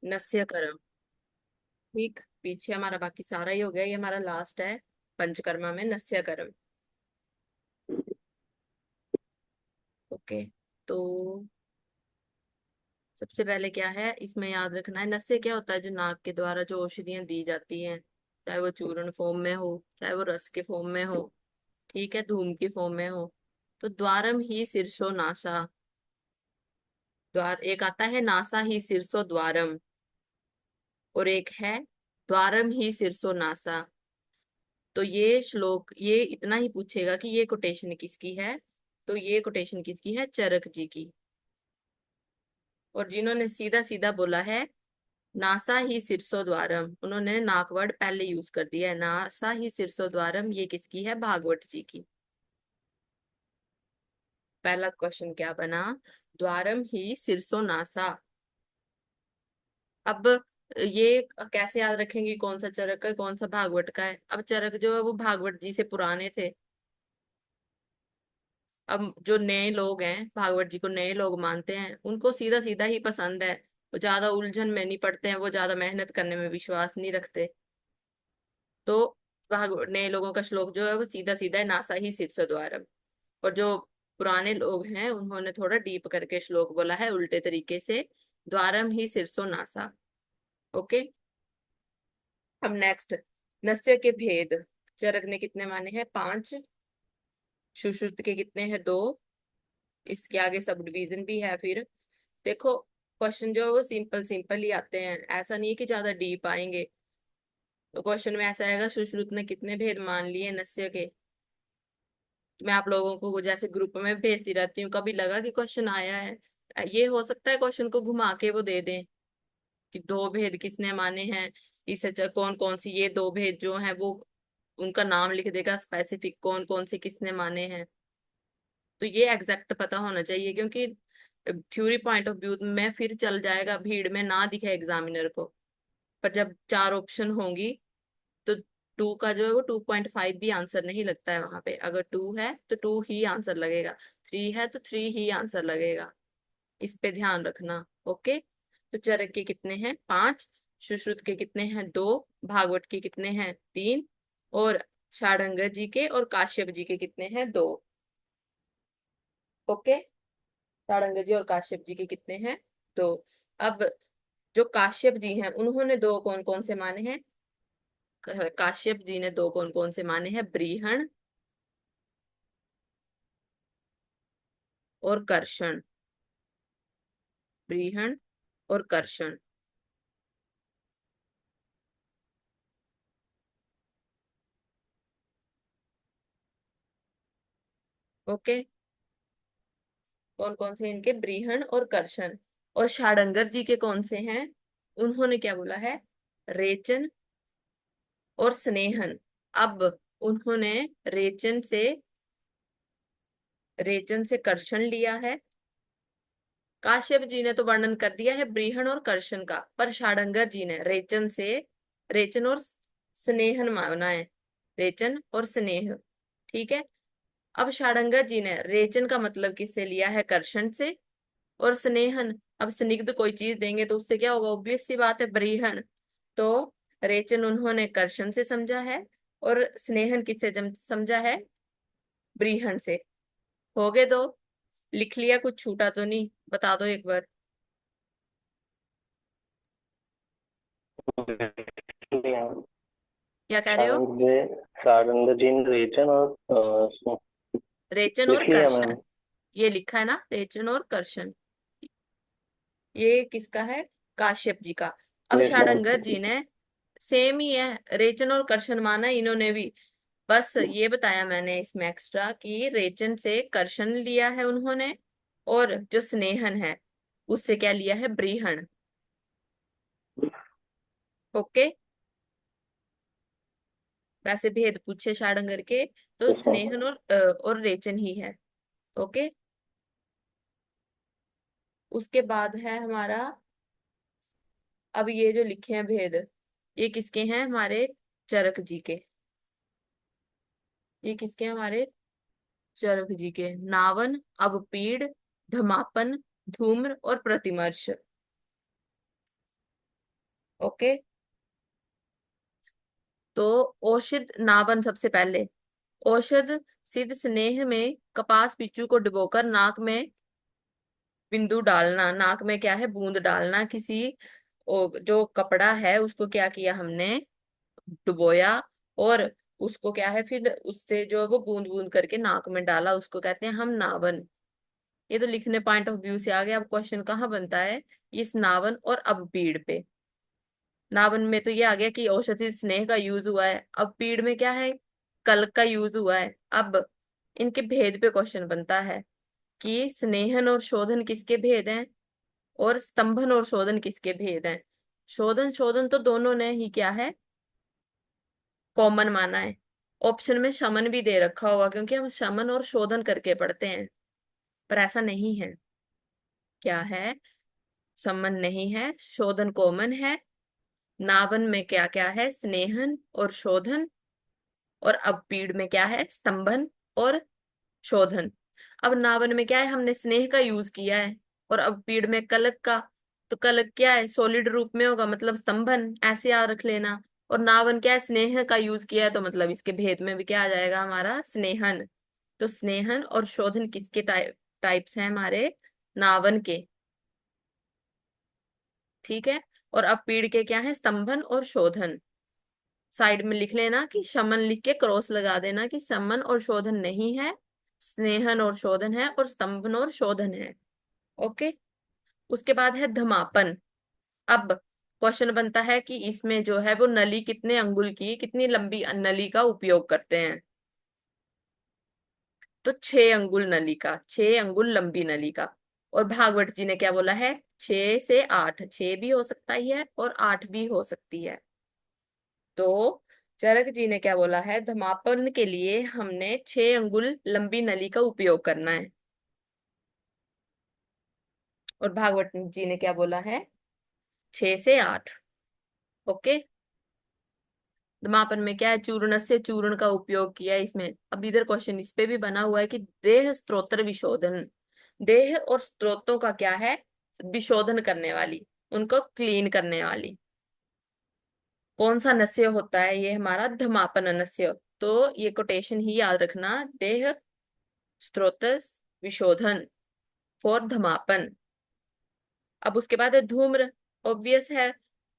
नस्यकरम। ठीक, पीछे हमारा बाकी सारा ही हो गया, ये हमारा लास्ट है पंचकर्मा में नस्यकरम। ओके, तो सबसे पहले क्या है इसमें याद रखना है, नस्य क्या होता है, जो नाक के द्वारा जो औषधियां दी जाती हैं, चाहे वो चूर्ण फॉर्म में हो, चाहे वो रस के फॉर्म में हो, ठीक है, धूम की फॉर्म में हो। तो द्वारम ही शीर्षो नासा, द्वार एक आता है नासा ही शीर्षो द्वारम, और एक है द्वारम ही शीर्षो नासा। तो ये श्लोक ये इतना ही पूछेगा कि ये कोटेशन किसकी है। तो ये कोटेशन किसकी है, चरक जी की। और जिन्होंने सीधा सीधा बोला है नासा ही शीर्षो द्वारम, उन्होंने नाक वर्ड पहले यूज कर दिया है, नासा ही शीर्षो द्वारम, ये किसकी है, भागवत जी की। पहला क्वेश्चन क्या बना, द्वारम ही शीर्षो नासा। अब ये कैसे याद रखेंगे कौन सा चरक है कौन सा भागवत का है। अब चरक जो है वो भागवत जी से पुराने थे। अब जो नए लोग हैं भागवत जी को नए लोग मानते हैं, उनको सीधा सीधा ही पसंद है, वो ज्यादा उलझन में नहीं पड़ते हैं, वो ज्यादा मेहनत करने में विश्वास नहीं रखते। तो भागवत नए लोगों का श्लोक जो है वो सीधा सीधा है, नासा ही शीर्ष द्वारम। और जो पुराने लोग हैं उन्होंने थोड़ा डीप करके श्लोक बोला है उल्टे तरीके से, द्वारम ही शीर्षो नासा। ओके, अब नेक्स्ट, नस्य के भेद। चरक ने कितने माने हैं, 5। सुश्रुत के कितने हैं, 2। इसके आगे सब डिवीजन भी है। फिर देखो, क्वेश्चन जो है वो सिंपल सिंपल ही आते हैं, ऐसा नहीं है कि ज्यादा डीप आएंगे। तो क्वेश्चन में ऐसा आएगा, सुश्रुत ने कितने भेद मान लिए नस्य के। तो मैं आप लोगों को जैसे ग्रुप में भेजती रहती हूँ, कभी लगा कि क्वेश्चन आया है, ये हो सकता है क्वेश्चन को घुमा के वो दे दें कि 2 भेद किसने माने हैं, इससे कौन कौन सी ये 2 भेद जो हैं वो उनका नाम लिख देगा स्पेसिफिक, कौन कौन से किसने माने हैं। तो ये एग्जैक्ट पता होना चाहिए, क्योंकि थ्योरी पॉइंट ऑफ व्यू में फिर चल जाएगा, भीड़ में ना दिखे एग्जामिनर को। पर जब 4 ऑप्शन होंगी तो 2 का जो है वो 2.5 भी आंसर नहीं लगता है वहां पे। अगर 2 है तो 2 ही आंसर लगेगा, 3 है तो 3 ही आंसर लगेगा। इस पे ध्यान रखना। ओके, तो चरक के कितने हैं, 5। सुश्रुत के कितने हैं, 2। भागवत के कितने हैं, 3। और षाढ़ंगर जी के और काश्यप जी के कितने हैं, 2। ओके, षाढ़ंगर जी और काश्यप जी के कितने हैं, 2। अब जो काश्यप जी हैं उन्होंने 2 कौन कौन से माने हैं, काश्यप जी ने 2 कौन कौन से माने हैं, ब्रीहण और कर्षण। ब्रीहण और कर्षण। ओके, कौन कौन से इनके, ब्रीहण और कर्षण। और षाढ़ंगर जी के कौन से हैं, उन्होंने क्या बोला है, रेचन और स्नेहन। अब उन्होंने रेचन से रेचन से कर्षण लिया है। काश्यप जी ने तो वर्णन कर दिया है ब्रीहण और कर्षण का, पर षाढ़ंगर जी ने रेचन से रेचन और स्नेहन माना है, रेचन और स्नेह। ठीक है, अब षाढ़ंगर जी ने रेचन का मतलब किससे लिया है, कर्षण से। और स्नेहन, अब स्निग्ध कोई चीज देंगे तो उससे क्या होगा, ऑब्वियस सी बात है, ब्रीहण। तो रेचन उन्होंने कर्षण से समझा है, और स्नेहन किससे समझा है, ब्रीहण से। हो गए दो, लिख लिया, कुछ छूटा तो नहीं, बता दो एक बार। क्या कह रहे हो, सारंग जिन रेचन और रेचन और लिख लिया कर्षण, मैम। ये लिखा है ना, रेचन और कर्षण। ये किसका है, काश्यप जी का। अब यस मैम। षाढ़ंगर जी ने सेम ही है, रेचन और कर्षण माना है इन्होंने भी। बस ये बताया मैंने इसमें एक्स्ट्रा कि रेचन से कर्षण लिया है उन्होंने, और जो स्नेहन है उससे क्या लिया है, ब्रीहण। ओके, वैसे भेद पूछे षाढ़ंगर के तो यस मैम। स्नेहन और रेचन ही है। ओके, उसके बाद है हमारा, अब ये जो लिखे हैं भेद, ये किसके हैं, हमारे चरक जी के। ये किसके हैं, हमारे चरक जी के। नावन, अवपीड़, धमापन, धूम्र और प्रतिमर्श। ओके। तो औषध नावन सबसे पहले। औषध सिद्ध स्नेह में कपास पिच्चू को डुबोकर नाक में बिंदु डालना, नाक में क्या है, बूंद डालना। किसी जो कपड़ा है उसको क्या किया हमने, डुबोया, और उसको क्या है फिर उससे जो है वो बूंद बूंद करके नाक में डाला, उसको कहते हैं हम नावन। ये तो लिखने पॉइंट ऑफ व्यू से आ गया। अब क्वेश्चन कहाँ बनता है, इस नावन और अब पीड़ पे। नावन में तो ये आ गया कि औषधि स्नेह का यूज हुआ है, अब पीड़ में क्या है, कल का यूज हुआ है। अब इनके भेद पे क्वेश्चन बनता है कि स्नेहन और शोधन किसके भेद हैं, और स्तंभन और शोधन किसके भेद हैं। शोधन शोधन तो दोनों ने ही क्या है, कॉमन माना है। ऑप्शन में शमन भी दे रखा होगा क्योंकि हम शमन और शोधन करके पढ़ते हैं, पर ऐसा नहीं है। क्या है, समन नहीं है, शोधन कॉमन है। नावन में क्या क्या है, स्नेहन और शोधन, और अपीड़ में क्या है, स्तंभन और शोधन। अब नावन में क्या है, हमने स्नेह का यूज किया है, और अपीड़ में कलक का। तो कलक क्या है, सॉलिड रूप में होगा, मतलब स्तंभन, ऐसे याद रख लेना। और नावन क्या है, स्नेह का यूज किया है, तो मतलब इसके भेद में भी क्या आ जाएगा हमारा, स्नेहन। तो स्नेहन और शोधन किसके टाइप्स हैं हमारे, नावन के। ठीक है। और अपीड़ के क्या है, स्तंभन और शोधन। साइड में लिख लेना कि शमन लिख के क्रॉस लगा देना कि समन और शोधन नहीं है, स्नेहन और शोधन है, और स्तंभन और शोधन है। ओके। उसके बाद है धमापन। अब क्वेश्चन बनता है कि इसमें जो है वो नली कितने अंगुल की, कितनी लंबी नली का उपयोग करते हैं। तो 6 अंगुल नली का, 6 अंगुल लंबी नली का। और भागवत जी ने क्या बोला है, 6 से 8, 6 भी हो सकता ही है और 8 भी हो सकती है। तो चरक जी ने क्या बोला है, धमापन के लिए हमने 6 अंगुल लंबी नली का उपयोग करना है। और भागवत जी ने क्या बोला है, 6 से 8। ओके। धमापन में क्या है, चूर्ण से चूर्ण का उपयोग किया है इसमें। अब इधर क्वेश्चन इस पे भी बना हुआ है कि देह स्तोत्र विशोधन, देह और स्त्रोतों का क्या है, विशोधन करने वाली, उनको क्लीन करने वाली कौन सा नस्य होता है, ये हमारा धमापन नस्य। तो ये कोटेशन ही याद रखना, देह स्त्रोत विशोधन फॉर धमापन। अब उसके बाद है धूम्र। ऑब्वियस है,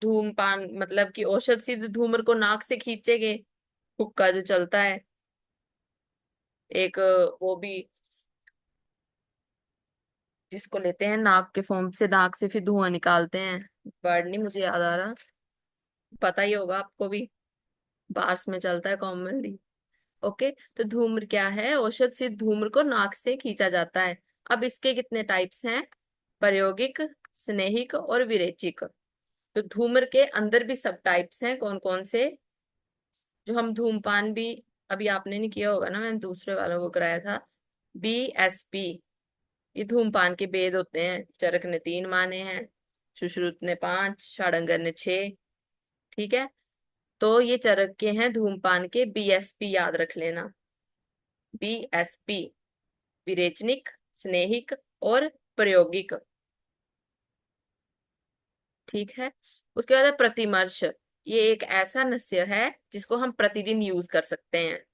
धूमपान मतलब कि औषध सिद्ध धूम्र को नाक से खींचेंगे, हुक्का जो चलता है, एक वो भी जिसको लेते हैं नाक के फॉर्म से, नाक से फिर धुआं निकालते हैं। वर्ड नहीं मुझे याद आ रहा, पता ही होगा आपको भी, बार्स में चलता है कॉमनली। ओके। तो धूम्र क्या है, औषध सिद्ध धूम्र को नाक से खींचा जाता है। अब इसके कितने टाइप्स हैं, प्रायोगिक, स्नेहिक और विरेचिक। तो धूम्र के अंदर भी सब टाइप्स हैं, कौन कौन से, जो हम धूमपान भी, अभी आपने नहीं किया होगा ना, मैंने दूसरे वालों को कराया था, BSP। ये धूमपान के भेद होते हैं, चरक ने 3 माने हैं, सुश्रुत ने 5, षाडंगर ने 6। ठीक है। तो ये चरक के हैं धूमपान के, BSP याद रख लेना, BSP, विरेचनिक, स्नेहिक और प्रायोगिक। ठीक है। उसके बाद है प्रतिमर्श। ये एक ऐसा नस्य है जिसको हम प्रतिदिन यूज कर सकते हैं।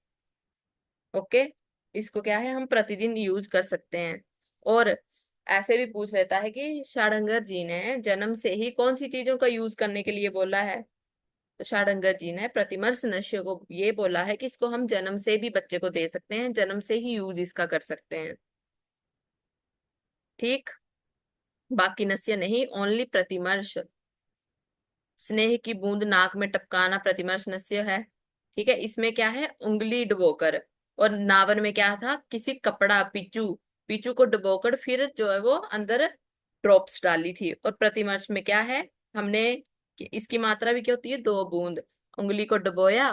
ओके। इसको क्या है, हम प्रतिदिन यूज कर सकते हैं। और ऐसे भी पूछ लेता है कि षाडंगर जी ने जन्म से ही कौन सी चीजों का यूज करने के लिए बोला है। तो षाडंगर जी ने प्रतिमर्श नस्य को ये बोला है कि इसको हम जन्म से भी बच्चे को दे सकते हैं, जन्म से ही यूज इसका कर सकते हैं। ठीक। बाकी नस्य नहीं, ओनली प्रतिमर्श। स्नेह की बूंद नाक में टपकाना प्रतिमर्श नस्य है। ठीक है। इसमें क्या है, उंगली डुबोकर। और नावन में क्या था, किसी कपड़ा, पिचू, पिचू को डुबोकर फिर जो है वो अंदर ड्रॉप्स डाली थी। और प्रतिमर्श में क्या है, हमने इसकी मात्रा भी क्या होती है, 2 बूंद, उंगली को डुबोया,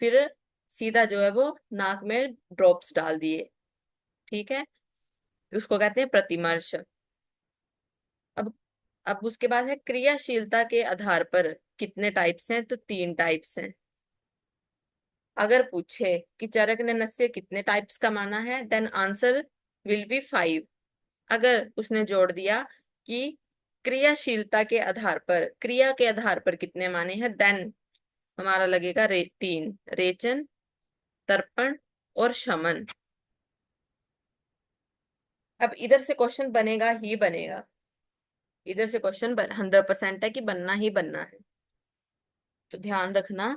फिर सीधा जो है वो नाक में ड्रॉप्स डाल दिए। ठीक है। उसको कहते हैं प्रतिमर्श। अब अब उसके बाद है क्रियाशीलता के आधार पर कितने टाइप्स हैं, तो 3 टाइप्स हैं। अगर पूछे कि चरक ने नस्य कितने टाइप्स का माना है, देन आंसर विल बी 5। अगर उसने जोड़ दिया कि क्रियाशीलता के आधार पर, क्रिया के आधार पर कितने माने हैं, देन हमारा लगेगा 3। रेचन, तर्पण और शमन। अब इधर से क्वेश्चन बनेगा ही बनेगा, इधर से क्वेश्चन 100% है कि बनना ही बनना है। तो ध्यान रखना,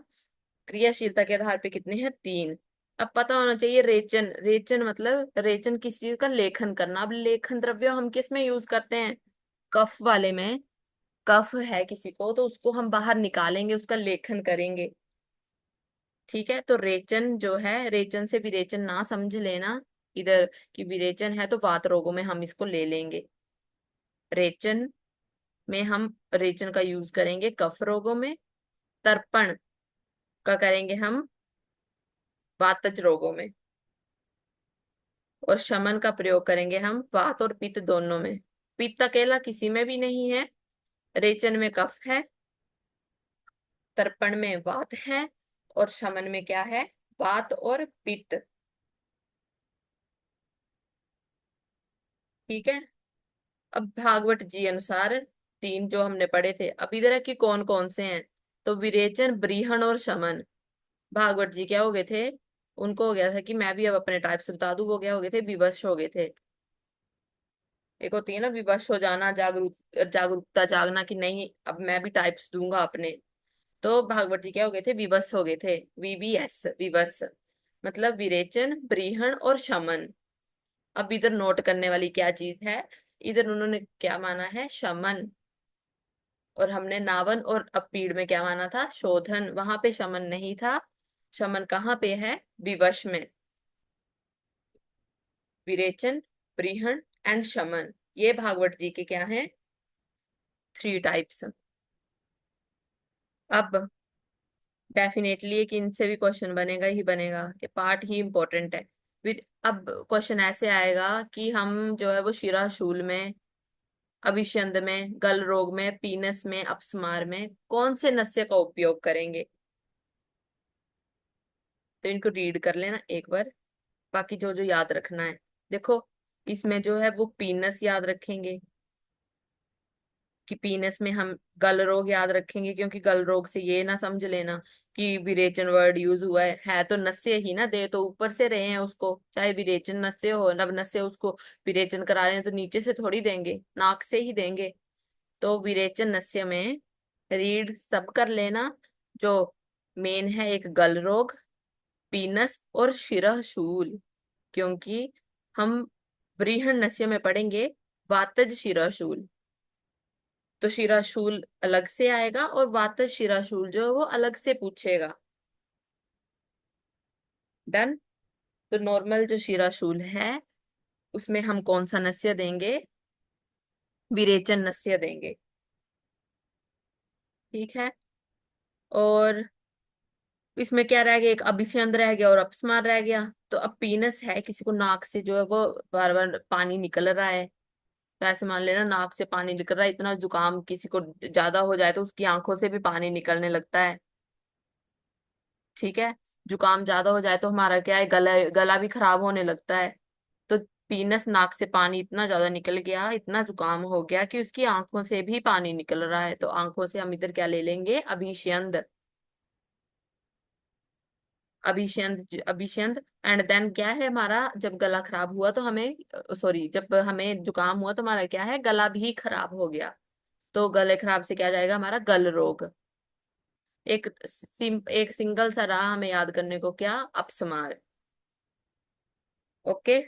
क्रियाशीलता के आधार पे कितने हैं, 3। अब पता होना चाहिए रेचन, रेचन मतलब रेचन किस चीज का लेखन करना। अब लेखन द्रव्य हम किस में यूज करते हैं, कफ वाले में। कफ है किसी को तो उसको हम बाहर निकालेंगे, उसका लेखन करेंगे। ठीक है, तो रेचन जो है, रेचन से विरेचन ना समझ लेना इधर कि विरेचन है तो वात रोगों में हम इसको ले लेंगे। रेचन में हम रेचन का यूज करेंगे कफ रोगों में। तर्पण का करेंगे हम वातज रोगों में। और शमन का प्रयोग करेंगे हम वात और पित्त दोनों में। पित्त अकेला किसी में भी नहीं है, रेचन में कफ है, तर्पण में वात है, और शमन में क्या है, वात और पित्त। ठीक है। अब भागवत जी अनुसार 3 जो हमने पढ़े थे, अब इधर है कि कौन कौन से हैं। तो विरेचन, ब्रीहण और शमन। भागवत जी क्या हो गए थे, उनको हो गया था कि मैं भी अब अपने टाइप से बता दूं, वो क्या हो गए थे, विवश हो गए थे। एक होती है ना विवश हो जाना, जागरूकता जागना कि नहीं अब मैं भी टाइप्स दूंगा अपने। तो भागवत जी क्या हो गए थे, विवश हो गए थे, वीवीएस, विवश। मतलब विरेचन, ब्रीहण और शमन। अब इधर नोट करने वाली क्या चीज है, इधर उन्होंने क्या माना है, शमन। और हमने नावन और अपीड़ में क्या माना था, शोधन। वहां पे शमन नहीं था, शमन कहाँ पे है, विवश में। विरेचन, ब्रीहण एंड शमन, ये भागवत जी के क्या हैं, 3 टाइप्स। अब डेफिनेटली एक इनसे भी क्वेश्चन बनेगा ही बनेगा, कि पार्ट ही इंपॉर्टेंट है। फिर अब क्वेश्चन ऐसे आएगा कि हम जो है वो शिरा शूल में, अभिषंद में, गल रोग में, पीनस में, अपस्मार में कौन से नस्य का उपयोग करेंगे। तो इनको रीड कर लेना एक बार, बाकी जो जो याद रखना है। देखो, इसमें जो है वो पीनस याद रखेंगे, कि पीनस में हम गल रोग याद रखेंगे, क्योंकि गल रोग से ये ना समझ लेना कि विरेचन वर्ड यूज हुआ है तो नस्य ही ना, दे तो ऊपर से रहे हैं उसको, चाहे विरेचन नस्य हो, नव नस्य उसको विरेचन करा रहे हैं तो नीचे से थोड़ी देंगे, नाक से ही देंगे। तो विरेचन नस्य में रीड सब कर लेना। जो मेन है, एक गल रोग, पीनस और शिरः शूल। क्योंकि हम ब्रीहण नस्य में पढ़ेंगे वातज शिराशूल, तो शिराशूल अलग से आएगा और वातज शिराशूल जो है वो अलग से पूछेगा। डन। तो नॉर्मल जो शिराशूल है उसमें हम कौन सा नस्य देंगे, विरेचन नस्य देंगे। ठीक है। और इसमें क्या रह गया, एक अभिसंध रह गया और अपस्मार रह गया। तो अब पीनस है, किसी को नाक से जो है वो बार बार पानी निकल रहा है, तो ऐसे मान लेना नाक से पानी निकल रहा है, इतना जुकाम किसी को ज्यादा हो जाए तो उसकी आंखों से भी पानी निकलने लगता है। ठीक है। जुकाम ज्यादा हो जाए तो हमारा क्या है, गला गला भी खराब होने लगता है। तो पीनस, नाक से पानी इतना ज्यादा निकल गया, इतना जुकाम हो गया कि उसकी आंखों से भी पानी निकल रहा है, तो आंखों से हम इधर क्या ले लेंगे, अभिष्यंद। अभिष्यंद, अभिष्यंद। एंड देन क्या है हमारा, जब गला खराब हुआ तो हमें, सॉरी, जब हमें जुकाम हुआ तो हमारा क्या है, गला भी खराब हो गया। तो गले खराब से क्या जाएगा, हमारा गल रोग। एक सिंगल सा रहा हमें याद करने को, क्या, अपस्मार। ओके।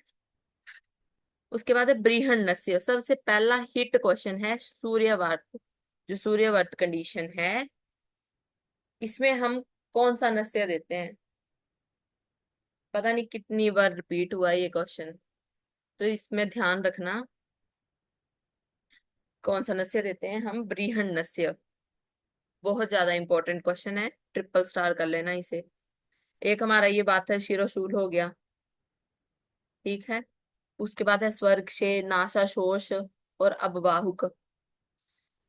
उसके बाद है बृहन नस्य, सबसे पहला हिट क्वेश्चन है सूर्यवर्त। जो सूर्यवर्त कंडीशन है, इसमें हम कौन सा नस्य देते हैं, पता नहीं कितनी बार रिपीट हुआ है ये क्वेश्चन, तो इसमें ध्यान रखना कौन सा नस्य देते हैं हम, बृहन नस्य। बहुत ज्यादा इंपॉर्टेंट क्वेश्चन है, ट्रिपल स्टार कर लेना इसे। एक हमारा ये बात है शिरोशूल हो गया। ठीक है। उसके बाद है स्वर्ग से, नासाशोष और अपबाहुक।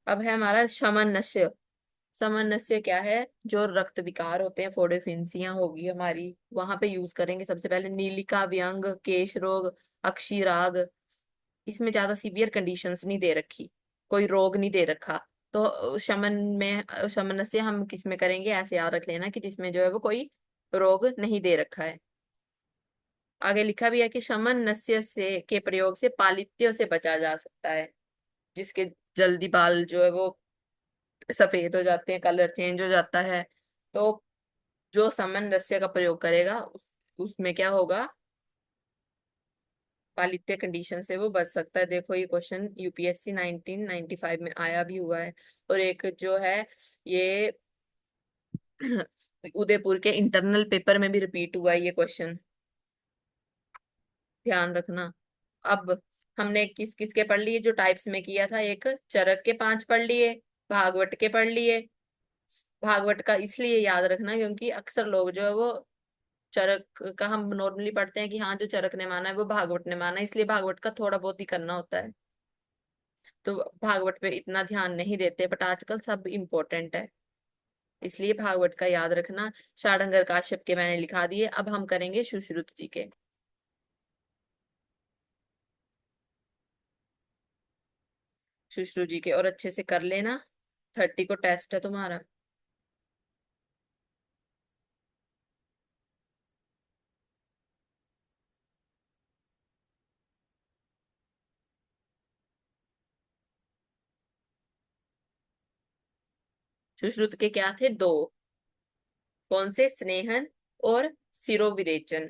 अब है हमारा शमन नस्य। समन नस्य क्या है, जो रक्त विकार होते हैं, फोड़े फिंसियां होगी हमारी, वहां पे यूज करेंगे सबसे पहले। नीलिका व्यंग, केश रोग, अक्षी राग, इसमें ज्यादा सीवियर कंडीशंस नहीं दे रखी। कोई रोग नहीं दे रखा। तो शमन में शमनस्य हम किस में करेंगे, ऐसे याद रख लेना कि जिसमें जो है वो कोई रोग नहीं दे रखा है। आगे लिखा भी है कि शमन नस्य से के प्रयोग से पालित्यों से बचा जा सकता है, जिसके जल्दी बाल जो है वो सफेद हो जाते हैं, कलर चेंज हो जाता है। तो जो समन रस्या का प्रयोग करेगा उसमें क्या होगा, पालित्य कंडीशन से वो बच सकता है। देखो ये क्वेश्चन यूपीएससी 1995 में आया भी हुआ है, और एक जो है ये उदयपुर के इंटरनल पेपर में भी रिपीट हुआ है ये क्वेश्चन, ध्यान रखना। अब हमने किस किस के पढ़ लिए, जो टाइप्स में किया था, एक चरक के 5 पढ़ लिए, भागवत के पढ़ लिए। भागवत का इसलिए याद रखना क्योंकि अक्सर लोग जो है वो चरक का, हम नॉर्मली पढ़ते हैं कि हाँ जो चरक ने माना है वो भागवत ने माना है, इसलिए भागवत का थोड़ा बहुत ही करना होता है। तो भागवत पे इतना ध्यान नहीं देते, बट आजकल सब इम्पोर्टेंट है, इसलिए भागवत का याद रखना। षाडंगर काश्यप के मैंने लिखा दिए। अब हम करेंगे सुश्रुत जी के। सुश्रुत जी के और अच्छे से कर लेना, 30 को टेस्ट है तुम्हारा। सुश्रुत के क्या थे, दो। कौन से, स्नेहन और सिरोविरेचन।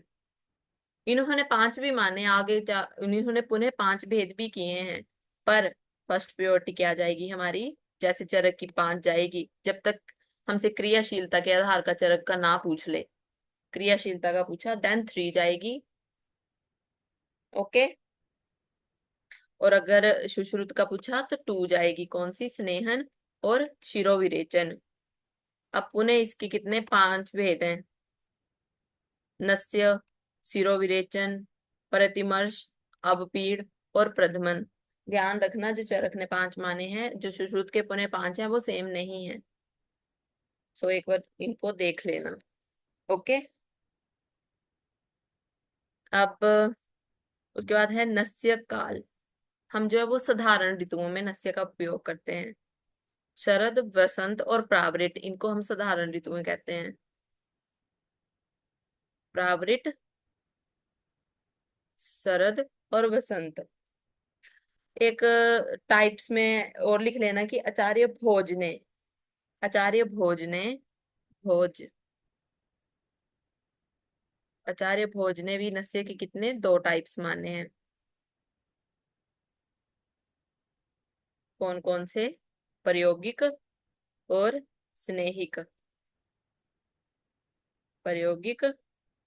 इन्होंने 5 भी माने, आगे जा इन्होंने पुनः 5 भेद भी किए हैं। पर फर्स्ट प्रायोरिटी क्या जाएगी हमारी, जैसे चरक की 5 जाएगी, जब तक हमसे क्रियाशीलता के आधार का चरक का ना पूछ ले। क्रियाशीलता का पूछा, देन 3 जाएगी। ओके। और अगर सुश्रुत का पूछा तो 2 जाएगी, कौन सी, स्नेहन और शिरोविरेचन। अब पुनः इसके कितने 5 भेद हैं, नस्य, शिरोविरेचन, प्रतिमर्श, अवपीड़ और प्रधमन। ध्यान रखना जो चरक ने 5 माने हैं, जो सुश्रुत के पुनः 5 हैं, वो सेम नहीं है। सो एक बार इनको देख लेना। ओके। अब उसके बाद है नस्य काल। हम जो है वो साधारण ऋतुओं में नस्य का उपयोग करते हैं। शरद, वसंत और प्रावृट, इनको हम साधारण ऋतुएं कहते हैं। प्रावृट, शरद और वसंत। एक टाइप्स में और लिख लेना कि आचार्य भोज ने, आचार्य भोज ने, भोज, आचार्य भोज ने भी नस्य के कितने, 2 टाइप्स माने हैं। कौन कौन से, प्रायोगिक और स्नेहिक। प्रायोगिक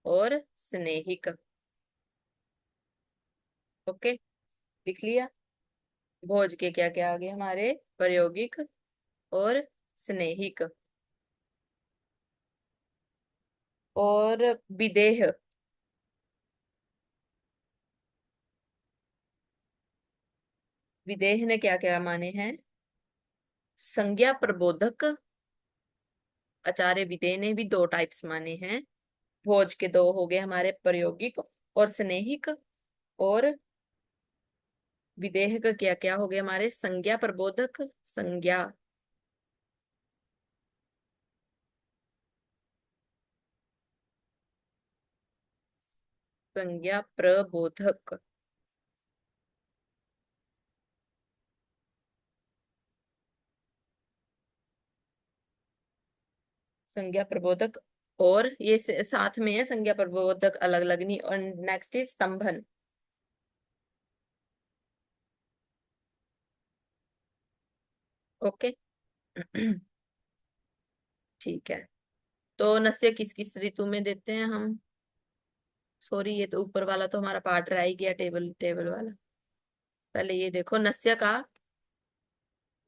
और स्नेहिक। ओके, लिख लिया। भोज के क्या क्या आ गए हमारे, प्रायोगिक और स्नेहिक। और विदेह, विदेह ने क्या क्या माने हैं, संज्ञा प्रबोधक। आचार्य विदेह ने भी 2 टाइप्स माने हैं। भोज के 2 हो गए हमारे, प्रायोगिक और स्नेहिक। और विदेह का क्या क्या हो गए हमारे, संज्ञा प्रबोधक, संज्ञा, संज्ञा प्रबोधक, संज्ञा प्रबोधक। और ये साथ में है, संज्ञा प्रबोधक अलग अलग नहीं। और नेक्स्ट इज स्तंभन। ओके। ठीक है। तो नस्य किस किस ऋतु में देते हैं हम, सॉरी ये तो ऊपर वाला तो हमारा पार्ट रह ही गया, टेबल टेबल वाला। पहले ये देखो नस्य का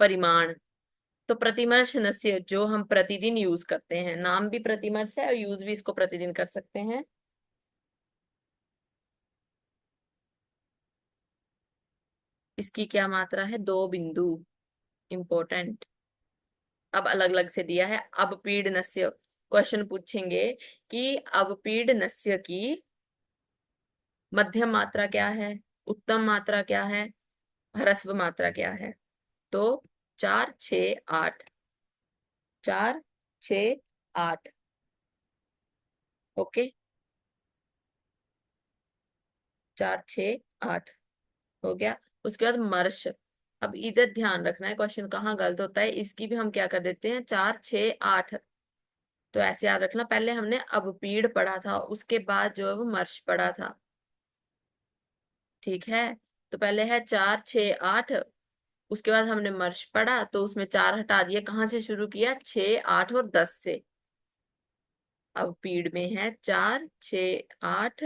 परिमाण। तो प्रतिमर्श नस्य जो हम प्रतिदिन यूज करते हैं, नाम भी प्रतिमर्श है और यूज भी इसको प्रतिदिन कर सकते हैं। इसकी क्या मात्रा है, 2 बिंदु, इंपॉर्टेंट। अब अलग अलग से दिया है। अवपीड नस्य, क्वेश्चन पूछेंगे कि अवपीड नस्य की मध्यम मात्रा क्या है, उत्तम मात्रा क्या है, ह्रस्व मात्रा क्या है। तो 4 6 8, 4 6 8। ओके, 4 6 8 हो गया। उसके बाद मर्श। अब इधर ध्यान रखना है, क्वेश्चन कहाँ गलत होता है, इसकी भी हम क्या कर देते हैं 4 6 8। तो ऐसे याद रखना, पहले हमने अवपीड़ पढ़ा था, उसके बाद जो है वो मर्श पढ़ा था। ठीक है, तो पहले है 4 6 8, उसके बाद हमने मर्श पढ़ा तो उसमें 4 हटा दिया, कहाँ से शुरू किया 6 8 और 10 से। अवपीड़ में है 4 6 8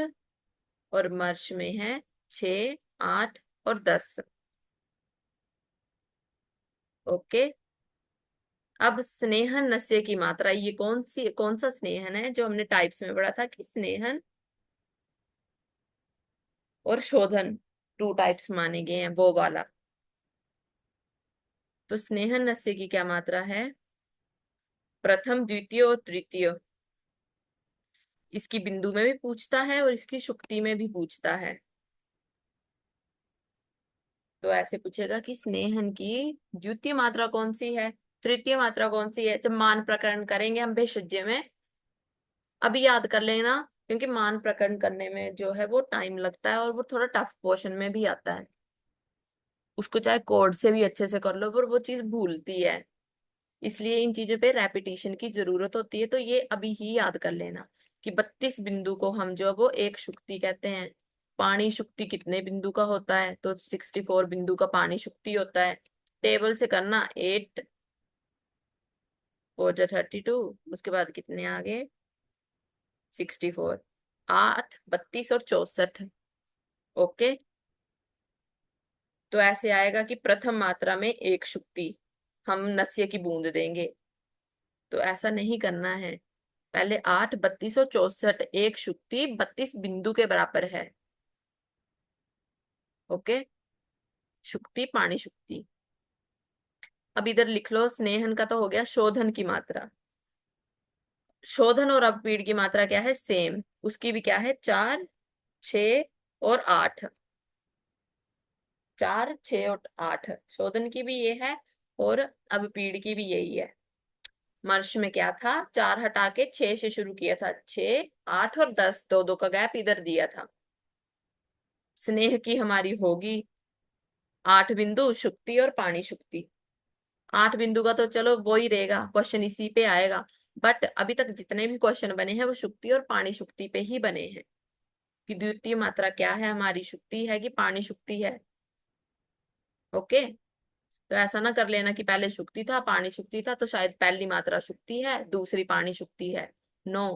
और मर्श में है 6 8 और 10। ओके। अब स्नेहन नस्य की मात्रा, ये कौन सा स्नेहन है जो हमने टाइप्स में पढ़ा था कि स्नेहन और शोधन टू टाइप्स माने गए हैं, वो वाला। तो स्नेहन नस्य की क्या मात्रा है, प्रथम द्वितीय और तृतीय। इसकी बिंदु में भी पूछता है और इसकी शुक्ति में भी पूछता है। तो ऐसे पूछेगा कि स्नेहन की द्वितीय मात्रा कौन सी है, तृतीय मात्रा कौन सी है। जब मान प्रकरण करेंगे हम भेषज में, अभी याद कर लेना, क्योंकि मान प्रकरण करने में जो है वो टाइम लगता है और वो थोड़ा टफ पोर्शन में भी आता है। उसको चाहे कोड से भी अच्छे से कर लो पर वो चीज भूलती है, इसलिए इन चीजों पे रेपिटेशन की जरूरत होती है। तो ये अभी ही याद कर लेना कि 32 बिंदु को हम जो है वो एक शुक्ति कहते हैं। पानी शुक्ति कितने बिंदु का होता है, तो 64 बिंदु का पानी शुक्ति होता है। टेबल से करना, 8 4 32, उसके बाद कितने आ गए 64, 8 32 और 64। ओके। तो ऐसे आएगा कि प्रथम मात्रा में एक शुक्ति हम नस्य की बूंद देंगे। तो ऐसा नहीं करना है, पहले 8 32 और 64, एक शुक्ति 32 बिंदु के बराबर है। ओके, शुक्ति पानी शुक्ति। अब इधर लिख लो, स्नेहन का तो हो गया, शोधन की मात्रा। शोधन और अपपीड़ की मात्रा क्या है, सेम, उसकी भी क्या है 4 6 और 8। 4 6 और 8 शोधन की भी ये है और अपपीड़ की भी यही है। मर्श में क्या था, 4 हटा के 6 से शुरू किया था, 6 8 और 10, दो दो का गैप इधर दिया था। स्नेह की हमारी होगी 8 बिंदु, शुक्ति और पानी शुक्ति। 8 बिंदु का तो चलो वो ही रहेगा, क्वेश्चन इसी पे आएगा। बट अभी तक जितने भी क्वेश्चन बने हैं वो शुक्ति और पानी शुक्ति पे ही बने हैं, कि द्वितीय मात्रा क्या है हमारी, शुक्ति है कि पानी शुक्ति है। ओके। तो ऐसा ना कर लेना कि पहले शुक्ति था पानी शुक्ति था, तो शायद पहली मात्रा शुक्ति है दूसरी पानी शुक्ति है। नो,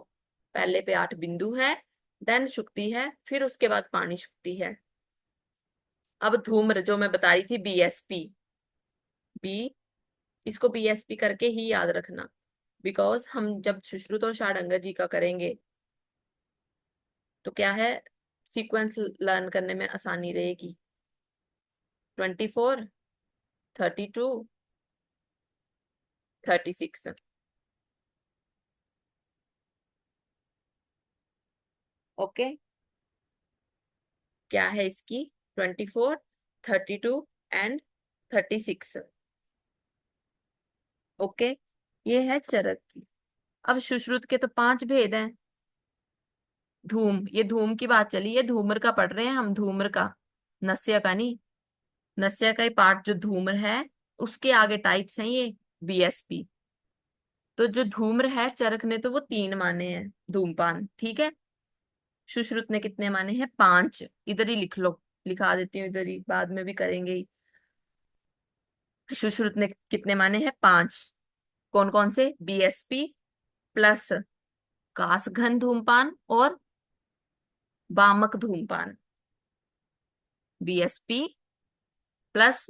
पहले पे 8 बिंदु है, देन शुक्ति है, फिर उसके बाद पानी शुक्ति है। अब धूम्र जो मैं बता रही थी, बीएसपी, बी, इसको बीएसपी करके ही याद रखना, बिकॉज हम जब सुश्रुत और षाडंगर जी का करेंगे तो क्या है, सीक्वेंस लर्न करने में आसानी रहेगी। 24 32 36। ओके, क्या है इसकी, 24 32 एंड 36। ओके, ये है चरक की। अब सुश्रुत के तो 5 भेद हैं। धूम, ये धूम की बात चली है, धूम्र का पढ़ रहे हैं हम, धूम्र का, नस्या का नहीं। नस्या का ही पार्ट जो धूम्र है, उसके आगे टाइप्स हैं ये, बीएसपी। तो जो धूम्र है चरक ने तो वो 3 माने हैं, धूमपान, ठीक है। सुश्रुत ने कितने माने हैं, 5। इधर ही लिख लो, लिखा देती हूँ इधर ही, बाद में भी करेंगे ही। सुश्रुत ने कितने माने हैं, 5। कौन कौन से, बीएसपी प्लस कासघन धूमपान और वामक धूमपान। बीएसपी प्लस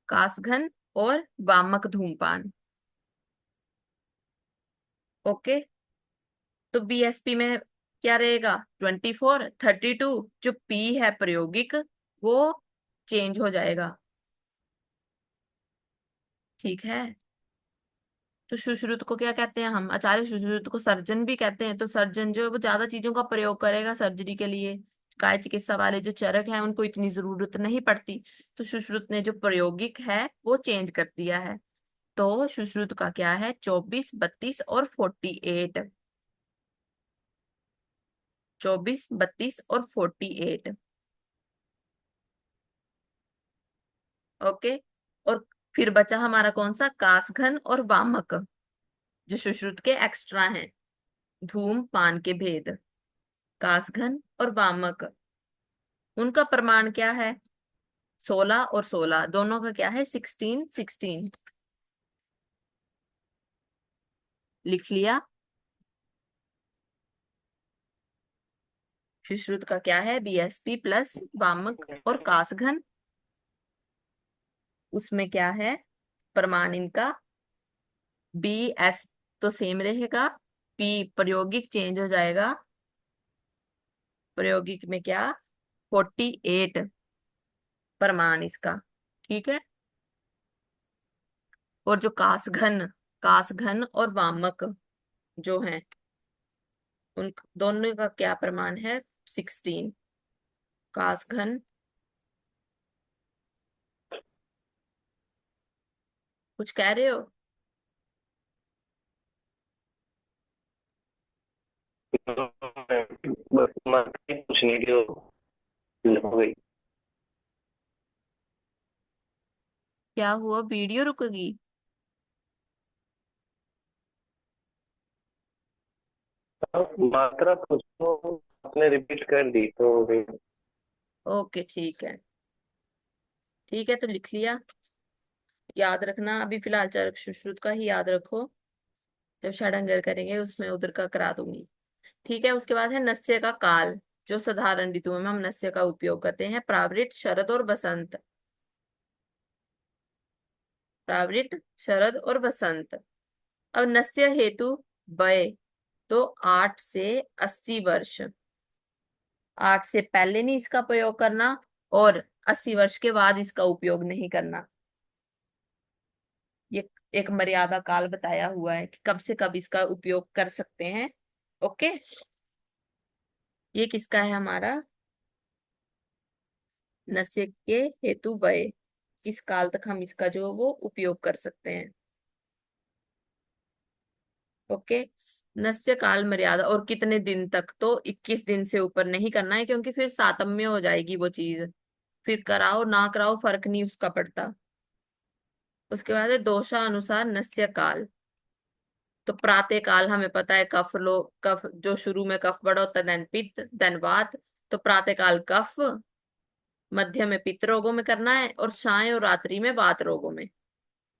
कासघन और वामक धूमपान। ओके। तो बीएसपी में क्या रहेगा, 24 32, जो पी है प्रायोगिक वो चेंज हो जाएगा। ठीक है। तो सुश्रुत को क्या कहते हैं हम, आचार्य सुश्रुत को सर्जन भी कहते हैं। तो सर्जन जो है वो ज्यादा चीजों का प्रयोग करेगा सर्जरी के लिए, काय चिकित्सा वाले जो चरक हैं उनको इतनी जरूरत नहीं पड़ती, तो सुश्रुत ने जो प्रायोगिक है वो चेंज कर दिया है। तो सुश्रुत का क्या है, 24, 32 और 48। 24, 32 और 48। ओके। और फिर बचा हमारा कौन सा, कासघन और वामक, जो सुश्रुत के एक्स्ट्रा हैं। धूम पान के भेद, कासघन और वामक, उनका प्रमाण क्या है, 16 और 16, दोनों का क्या है, 16, 16। लिख लिया। सुश्रुत का क्या है, बीएसपी प्लस वामक और कासघन, उसमें क्या है प्रमाण इनका, बी एस तो सेम रहेगा, पी प्रायोगिक चेंज हो जाएगा, प्रायोगिक में क्या, 48 प्रमाण इसका। ठीक है। और जो कासघन, कासघन और वामक जो हैं, उन दोनों का क्या प्रमाण है, 16। कासघन, कुछ कह रहे हो। बस मत ही पूछने की हो गई। क्या हुआ, वीडियो रुक गई। मात्रा पूछो, आपने रिपीट कर दी तो हो गई। ओके ठीक है। ठीक है, तो लिख लिया। याद रखना, अभी फिलहाल चरक सुश्रुत का ही याद रखो, जब षडंगर करेंगे उसमें उधर का करा दूंगी। ठीक है। उसके बाद है नस्य का काल, जो साधारण ऋतुओं में हम नस्य का उपयोग करते हैं, प्रावृट, शरद और बसंत। प्रावृट, शरद और बसंत। अब नस्य हेतु वय, तो 8 से 80 वर्ष। 8 से पहले नहीं इसका प्रयोग करना, और 80 वर्ष के बाद इसका उपयोग नहीं करना। ये एक मर्यादा काल बताया हुआ है कि कब से कब इसका उपयोग कर सकते हैं। ओके। ये किसका है हमारा, नस्य के हेतु वय, किस काल तक हम इसका जो वो उपयोग कर सकते हैं। ओके। नस्य काल मर्यादा, और कितने दिन तक, तो 21 दिन से ऊपर नहीं करना है, क्योंकि फिर सातम्य हो जाएगी वो चीज, फिर कराओ ना कराओ फर्क नहीं उसका पड़ता। उसके बाद है दोषा अनुसार नस्य काल। तो प्रातः काल हमें पता है, कफ लो, कफ जो शुरू में कफ बढ़ा होता है, देन पित्त, देन वात। तो प्रातः काल कफ, मध्य में पित्त रोगों में करना है, और साय और रात्रि में वात रोगों में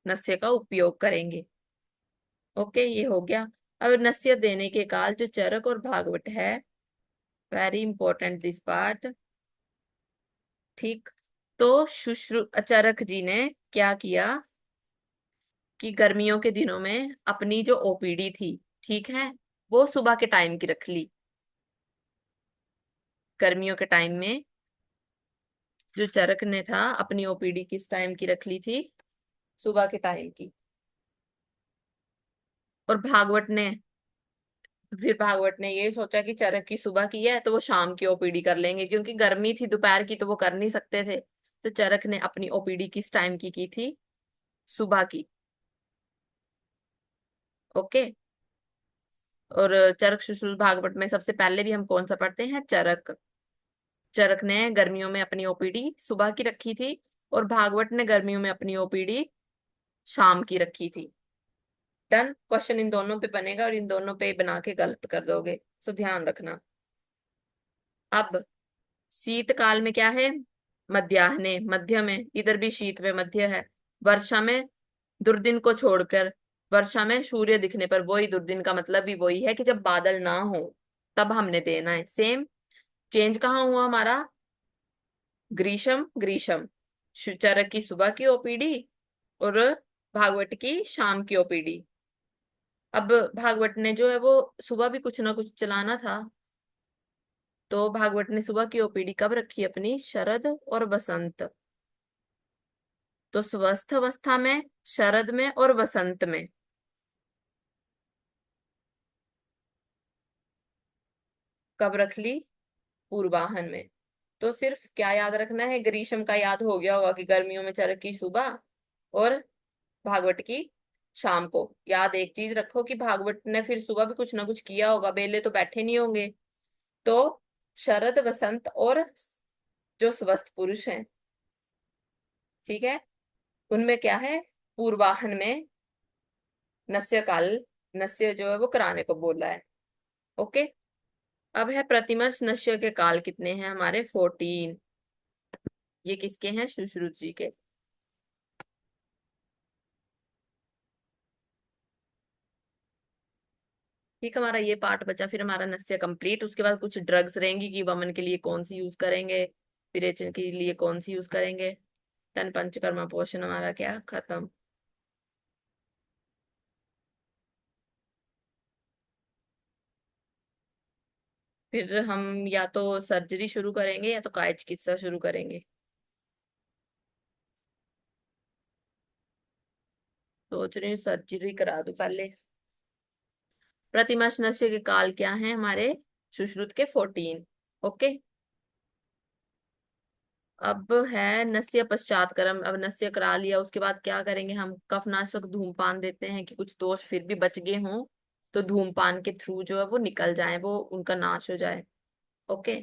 नस्य का उपयोग करेंगे। ओके, ये हो गया। अब नस्य देने के काल, जो चरक और भागवत है, वेरी इंपॉर्टेंट दिस पार्ट। ठीक। तो सुश्रु चरक जी ने क्या किया कि गर्मियों के दिनों में अपनी जो ओपीडी थी, ठीक है, वो सुबह के टाइम की रख ली। गर्मियों के टाइम में जो चरक ने था अपनी ओपीडी किस टाइम की रख ली थी, सुबह के टाइम की। और भागवत ने, फिर भागवत ने ये सोचा कि चरक की सुबह की है तो वो शाम की ओपीडी कर लेंगे, क्योंकि गर्मी थी दोपहर की तो वो कर नहीं सकते थे। तो चरक ने अपनी ओपीडी किस टाइम की थी, सुबह की। ओके। और चरक सुश्रुत भागवत में सबसे पहले भी हम कौन सा पढ़ते हैं, चरक। चरक ने गर्मियों में अपनी ओपीडी सुबह की रखी थी, और भागवत ने गर्मियों में अपनी ओपीडी शाम की रखी थी। डन। क्वेश्चन इन दोनों पे बनेगा, और इन दोनों पे बना के गलत कर दोगे, तो ध्यान रखना। अब शीतकाल में क्या है, मध्याह्ने, मध्य में, इधर भी शीत में मध्य है। वर्षा में दुर्दिन को छोड़कर, वर्षा में सूर्य दिखने पर, वही दुर्दिन का मतलब भी वही है कि जब बादल ना हो तब हमने देना है, सेम। चेंज कहाँ हुआ हमारा, ग्रीष्म, ग्रीष्म, चरक की सुबह की ओपीडी और भागवत की शाम की ओपीडी। अब भागवत ने जो है वो सुबह भी कुछ ना कुछ चलाना था, तो भागवत ने सुबह की ओपीडी कब रखी अपनी, शरद और बसंत। तो स्वस्थ अवस्था में, शरद में और वसंत में। कब रख ली, पूर्वाहन में। तो सिर्फ क्या याद रखना है, ग्रीष्म का याद हो गया होगा कि गर्मियों में चरक की सुबह और भागवत की शाम को। याद एक चीज रखो कि भागवत ने फिर सुबह भी कुछ ना कुछ किया होगा, बेले तो बैठे नहीं होंगे। तो शरद वसंत और जो स्वस्थ पुरुष हैं, ठीक है, उनमें क्या है, पूर्वाहन में नस्य काल, नस्य जो है वो कराने को बोला है। ओके। अब है प्रतिमर्ष नस्य के काल कितने हैं हमारे, 14। ये किसके हैं, सुश्रुत जी के। ठीक, हमारा ये पार्ट बचा, फिर हमारा नस्य कंप्लीट। उसके बाद कुछ ड्रग्स रहेंगी कि वमन के लिए कौन सी यूज करेंगे, विरेचन के लिए कौन सी यूज करेंगे। तन पंचकर्मा पोषण हमारा क्या खत्म। फिर हम या तो सर्जरी शुरू करेंगे या तो काय चिकित्सा शुरू करेंगे। सोच रही हूँ सर्जरी करा दूं पहले। प्रतिमास नस्य के काल क्या है हमारे, सुश्रुत के 14। ओके। अब है नस्य पश्चात कर्म। अब नस्य करा लिया, उसके बाद क्या करेंगे हम, कफनाशक धूमपान देते हैं कि कुछ दोष फिर भी बच गए हों, तो धूमपान के थ्रू जो है वो निकल जाए, वो उनका नाश हो जाए। ओके।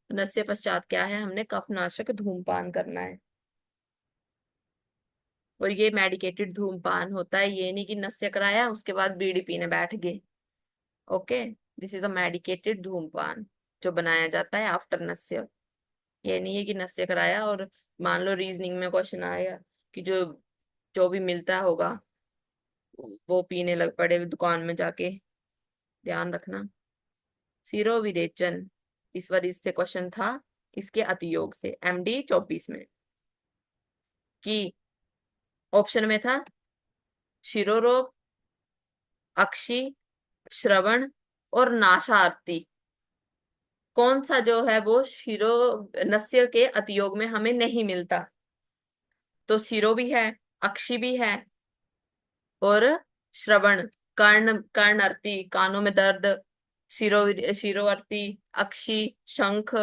नस्य पश्चात क्या है, हमने कफनाशक धूमपान करना है। और ये मेडिकेटेड धूमपान होता है, ये नहीं कि नस्य कराया उसके बाद बीड़ी पीने बैठ गए। Okay. This is a medicated धूमपान जो बनाया जाता है आफ्टर नस्य। ये नहीं है कि नस्य कराया और मान लो रीजनिंग में क्वेश्चन आया कि जो जो भी मिलता होगा वो पीने लग पड़े दुकान में जाके। ध्यान रखना। सिरो विरेचन, इस बार इससे क्वेश्चन था, इसके अतियोग से MD 24 में, कि ऑप्शन में था शिरोरोग, अक्षी, श्रवण और नासार्थी। कौन सा जो है वो शिरो नस्य के अतियोग में हमें नहीं मिलता। तो शिरो भी है, अक्षी भी है, और श्रवण, कर्ण अर्थी, कानों में दर्द, शिरोअर्थी, अक्षी, शंख।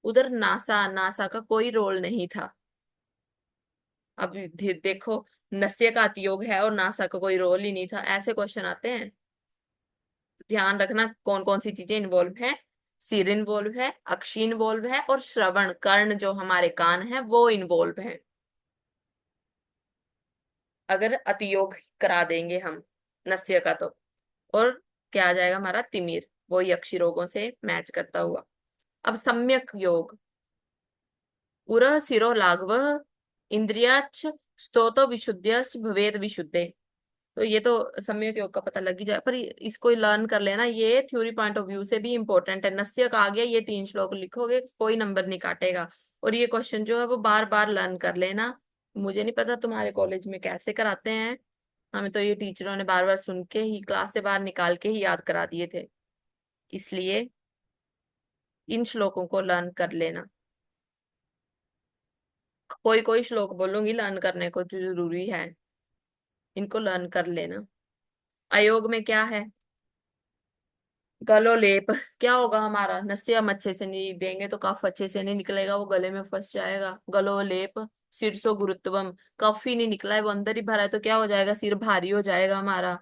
उधर नासा, नासा का कोई रोल नहीं था। अब देखो, नस्य का अतियोग है और नासा का कोई रोल ही नहीं था, ऐसे क्वेश्चन आते हैं। ध्यान रखना कौन कौन सी चीजें इन्वॉल्व है। सिर इन्वॉल्व है, अक्षी इन्वॉल्व है, और श्रवण, कर्ण जो हमारे कान है वो इन्वॉल्व है। अगर अतियोग करा देंगे हम नस्य का तो। और क्या आ जाएगा हमारा, तिमिर, वो यक्षी रोगों से मैच करता हुआ। अब सम्यक योग, उरः सिरो लाघव, इंद्रियाच स्तोतो विशुद्ध्यश्च भवेद विशुद्धे। तो ये तो सम्यक योग का पता लग ही जाए, पर इसको लर्न कर लेना, ये थ्योरी पॉइंट ऑफ व्यू से भी इंपॉर्टेंट है। नस्य का आ गया, ये 3 श्लोक लिखोगे कोई नंबर नहीं काटेगा। और ये क्वेश्चन जो है वो बार बार लर्न कर लेना। मुझे नहीं पता तुम्हारे कॉलेज में कैसे कराते हैं, हमें तो ये टीचरों ने बार बार सुन के ही, क्लास से बाहर निकाल के ही याद करा दिए थे। इसलिए इन श्लोकों को लर्न कर लेना। कोई कोई श्लोक बोलूंगी लर्न करने को जो जरूरी है, इनको लर्न कर लेना। अयोग में क्या है, गलोलेप। क्या होगा हमारा, नस्य हम अच्छे से नहीं देंगे तो कफ अच्छे से नहीं निकलेगा, वो गले में फंस जाएगा। गलोलेप, शीर्षो गुरुत्वम, कफ ही नहीं निकला है, वो अंदर ही भरा है, तो क्या हो जाएगा, सिर भारी हो जाएगा हमारा,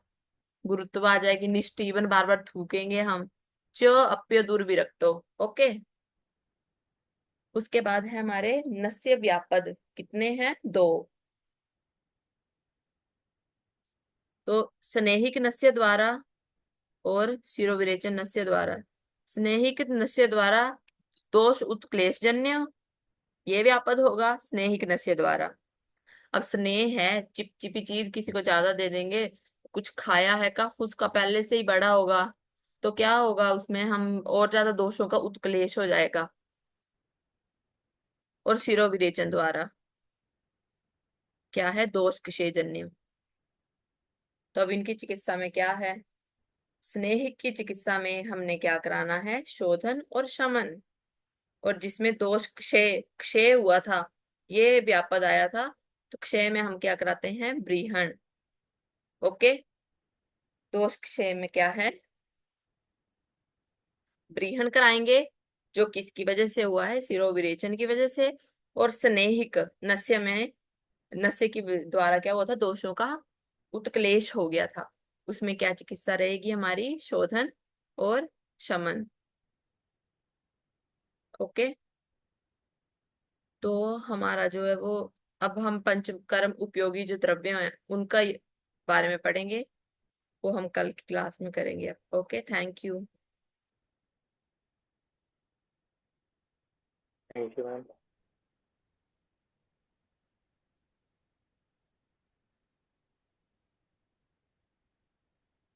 गुरुत्व आ जाएगी, निष्ठीवन बार बार थूकेंगे हम। च अप्य दुर्विरक्तो। ओके। उसके बाद है हमारे नस्य व्यापद, कितने हैं, 2। तो स्नेहिक नस्य द्वारा और शिरोविरेचन नस्य द्वारा। स्नेहिक नस्य द्वारा दोष उत्क्लेशजन्य, ये व्यापद होगा स्नेहिक नस्य द्वारा। अब स्नेह है, चिपचिपी चीज किसी को ज्यादा दे देंगे, कुछ खाया है, कफ उसका पहले से ही बड़ा होगा, तो क्या होगा उसमें, हम और ज्यादा दोषों का उत्क्लेश हो जाएगा। और शिरोविरेचन द्वारा क्या है, दोष क्षयजन्य। तो अब इनकी चिकित्सा में क्या है, स्नेह की चिकित्सा में हमने क्या कराना है, शोधन और शमन। और जिसमें दोष क्षय, क्षय हुआ था, ये व्यापद आया था, तो क्षय में हम क्या कराते हैं, ब्रीहण। ओके। दोष क्षय में क्या है, ब्रीहण कराएंगे। जो किसकी वजह से हुआ है? शिरोविरेचन की वजह से। और स्नेहिक नस्य में, नस्य की द्वारा क्या हुआ था? दोषों का उत्क्लेश हो गया था। उसमें क्या चिकित्सा रहेगी हमारी? शोधन और शमन। ओके। तो हमारा जो है वो, अब हम पंचकर्म उपयोगी जो द्रव्य हैं उनका बारे में पढ़ेंगे। वो हम कल की क्लास में करेंगे। Okay, thank you. Thank you ma'am.